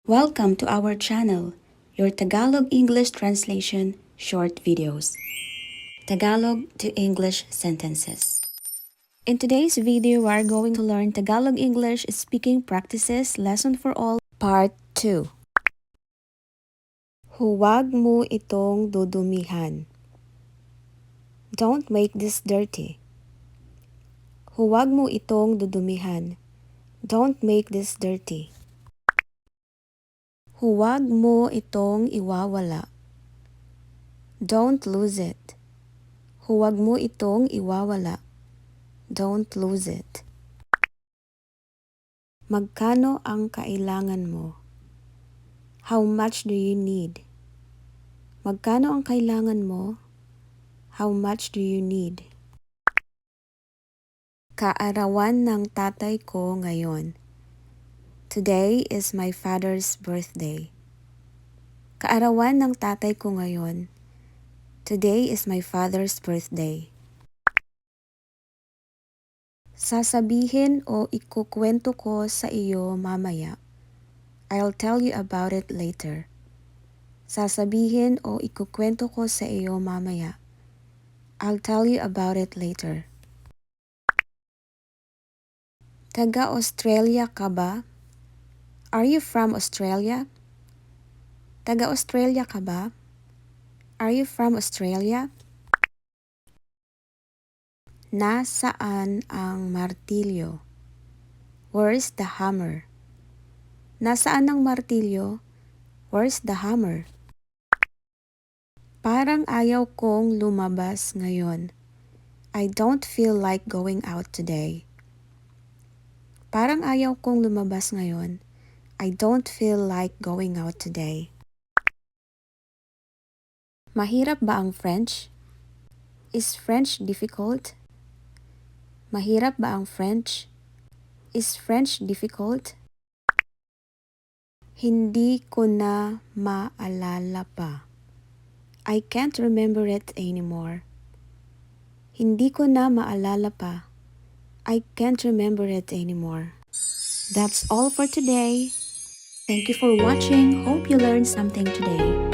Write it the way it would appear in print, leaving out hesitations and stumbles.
Welcome to our channel, your Tagalog English translation short videos. Tagalog to English sentences. In today's video, we are going to learn Tagalog English speaking practices lesson for all part 2. Huwag mo itong dudumihan. Don't make this dirty. Huwag mo itong dudumihan. Don't make this dirty. Huwag mo itong iwawala. Don't lose it. Huwag mo itong iwawala. Don't lose it. Magkano ang kailangan mo? How much do you need? Magkano ang kailangan mo? How much do you need? Kaarawan ng tatay ko ngayon. Today is my father's birthday. Kaarawan ng tatay ko ngayon. Today is my father's birthday. Sasabihin o ikukwento ko sa iyo mamaya. I'll tell you about it later. Sasabihin o ikukwento ko sa iyo mamaya. I'll tell you about it later. Taga-Australia ka ba? Are you from Australia? Taga-Australia ka ba? Are you from Australia? Nasaan ang martilyo? Where's the hammer? Nasaan ang martilyo? Where's the hammer? Parang ayaw kong lumabas ngayon. I don't feel like going out today. Parang ayaw kong lumabas ngayon. I don't feel like going out today. Mahirap ba ang French? Is French difficult? Mahirap ba ang French? Is French difficult? Hindi ko na maalala pa. I can't remember it anymore. Hindi ko na maalala pa. I can't remember it anymore. That's all for today. Thank you for watching. Hope you learned something today.